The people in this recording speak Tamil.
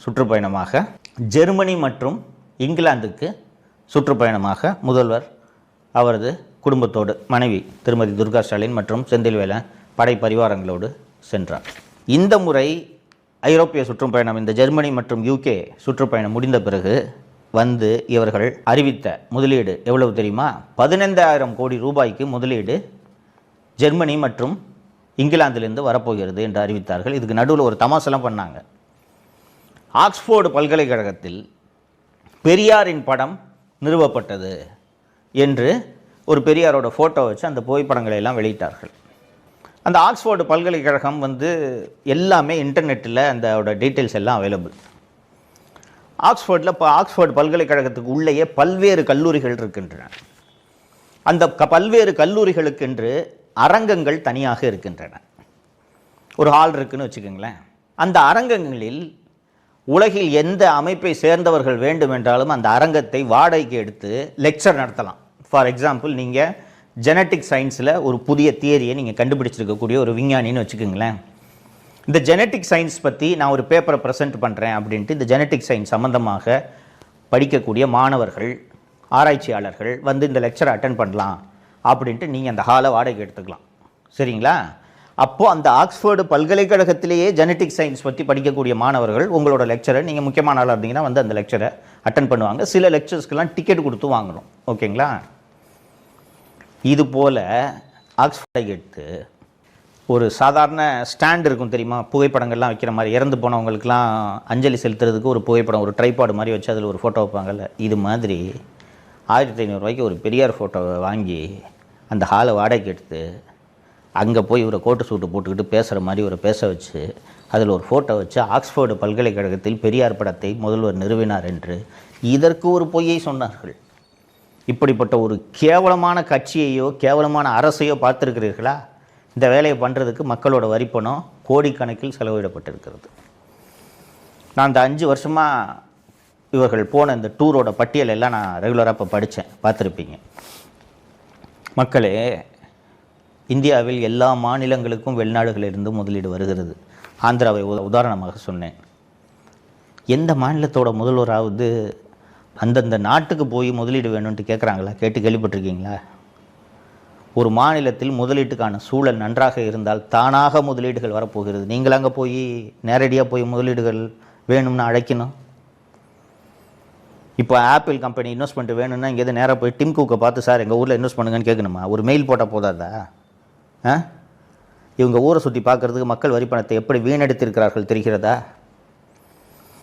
சுற்றுப்பயணமாக ஜெர்மனி மற்றும் இங்கிலாந்துக்கு சுற்றுப்பயணமாக முதல்வர் அவரது குடும்பத்தோடு மனைவி திருமதி துர்கா ஸ்டாலின் மற்றும் செந்தில்வேலன் படை பரிவாரங்களோடு சென்றார். இந்த முறை ஐரோப்பிய சுற்றுப்பயணம், இந்த ஜெர்மனி மற்றும் யூகே சுற்றுப்பயணம் முடிந்த பிறகு வந்து இவர்கள் அறிவித்த முதலீடு எவ்வளவு தெரியுமா? 15,000 கோடி ரூபாய்க்கு முதலீடு ஜெர்மனி மற்றும் இங்கிலாந்திலிருந்து வரப்போகிறது என்று அறிவித்தார்கள். இதுக்கு நடுவில் ஒரு தமாசெல்லாம் பண்ணாங்க. ஆக்ஸ்போர்டு பல்கலைக்கழகத்தில் பெரியாரின் படம் நிறுவப்பட்டது என்று ஒரு பெரியாரோட ஃபோட்டோ வச்சு அந்த புகைப்படங்களை எல்லாம் வெளியிட்டார்கள். அந்த ஆக்ஸ்போர்டு பல்கலைக்கழகம் வந்து எல்லாமே இன்டர்நெட்டில் அதோட டீட்டெயில்ஸ் எல்லாம் அவைலபிள். ஆக்ஸ்போர்டு பல்கலைக்கழகத்துக்கு உள்ளேயே பல்வேறு கல்லூரிகள் இருக்கின்றன. அந்த பல்வேறு கல்லூரிகளுக்கென்று அரங்கங்கள் தனியாக இருக்கின்றன. ஒரு ஹால் இருக்குன்னு வச்சுக்கோங்களேன். அந்த அரங்கங்களில் உலகில் எந்த அமைப்பை சேர்ந்தவர்கள் வேண்டுமென்றாலும் அந்த அரங்கத்தை வாடகைக்கு எடுத்து லெக்சர் நடத்தலாம். ஃபார் எக்ஸாம்பிள், நீங்கள் ஜெனட்டிக் சயின்ஸில் ஒரு புதிய தியரியை நீங்கள் கண்டுபிடிச்சிருக்கக்கூடிய ஒரு விஞ்ஞானின்னு வச்சுக்கோங்களேன். இந்த ஜெனட்டிக் சயின்ஸ் பற்றி நான் ஒரு பேப்பரை ப்ரெசென்ட் பண்ணுறேன் அப்படின்ட்டு இந்த ஜெனட்டிக் சயின்ஸ் சம்மந்தமாக படிக்கக்கூடிய மாணவர்கள், ஆராய்ச்சியாளர்கள் வந்து இந்த லெக்சரை அட்டென்ட் பண்ணலாம் அப்படின்ட்டு நீங்கள் அந்த ஹாலை வாடகை எடுத்துக்கலாம். சரிங்களா? அப்போது அந்த ஆக்ஸ்போர்டு பல்கலைக்கழகத்திலேயே ஜெனட்டிக் சயின்ஸ் பற்றி படிக்கக்கூடிய மாணவர்கள் உங்களோட லெக்சரை, நீங்கள் முக்கியமான ஆளாக இருந்தீங்கன்னா வந்து அந்த லெக்சரை அட்டென்ட் பண்ணுவாங்க. சில லெக்சர்ஸ்க்கெல்லாம் டிக்கெட் கொடுத்து வாங்கணும். ஓகேங்களா? இது போல் ஆக்ஸ்போர்டை எடுத்து ஒரு சாதாரண ஸ்டாண்ட் இருக்கும் தெரியுமா, புகைப்படங்கள்லாம் வைக்கிற மாதிரி, இறந்து போனவங்களுக்கெல்லாம் அஞ்சலி செலுத்துறதுக்கு ஒரு புகைப்படம், ஒரு ட்ரைபாடு மாதிரி வச்சு அதில் ஒரு ஃபோட்டோ வைப்பாங்கல்ல, இது மாதிரி 1500 ரூபாய்க்கு ஒரு பெரியார் ஃபோட்டோவை வாங்கி அந்த ஹாலை வாடகைக்கு எடுத்து அங்கே போய் இவரை கோட்டு சூட்டு போட்டுக்கிட்டு பேசுகிற மாதிரி ஒரு பேச வச்சு அதில் ஒரு ஃபோட்டோ வச்சு ஆக்ஸ்போர்டு பல்கலைக்கழகத்தில் பெரியார் படத்தை முதல்வர் நிறுவினார் என்று இதற்கு ஒரு பொய்யை சொன்னார்கள். இப்படிப்பட்ட ஒரு கேவலமான கட்சியையோ கேவலமான அரசையோ பார்த்துருக்கிறீர்களா? இந்த வேலையை பண்ணுறதுக்கு மக்களோட வரிப்பணம் கோடிக்கணக்கில் செலவிடப்பட்டிருக்கிறது. நான் இந்த 5 வருஷமாக இவர்கள் போன இந்த டூரோட பட்டியல் எல்லாம் நான் ரெகுலராக இப்போ படித்தேன், பார்த்துருப்பீங்க. மக்களே, இந்தியாவில் எல்லா மாநிலங்களுக்கும் வெளிநாடுகளிலிருந்து முதலீடு வருகிறது. ஆந்திராவை உதாரணமாக சொன்னேன். எந்த மாநிலத்தோட முதல்வராவது அந்தந்த நாட்டுக்கு போய் முதலீடு வேணும்ன்ட்டு கேட்குறாங்களா? கேள்விப்பட்டிருக்கீங்களா? ஒரு மாநிலத்தில் முதலீட்டுக்கான சூழல் நன்றாக இருந்தால் தானாக முதலீடுகள் வரப்போகிறது. நீங்கள் அங்கே போய் நேரடியாக போய் முதலீடுகள் வேணும்னு அழைக்கணும். இப்போ ஆப்பிள் கம்பெனி இன்வெஸ்ட்மெண்ட் வேணும்னா இங்கேருந்து நேராக போய் டிம் குக்கை பார்த்து, சார் எங்கள் ஊரில் இன்வெஸ்ட் பண்ணுங்கன்னு கேட்கணுமா? ஒரு மெயில் போட்டால் போதாதா? இவங்க ஊரை சுற்றி பார்க்குறதுக்கு மக்கள் வரி பணத்தை எப்படி வீணடித்திருக்கிறார்கள் தெரிகிறதா?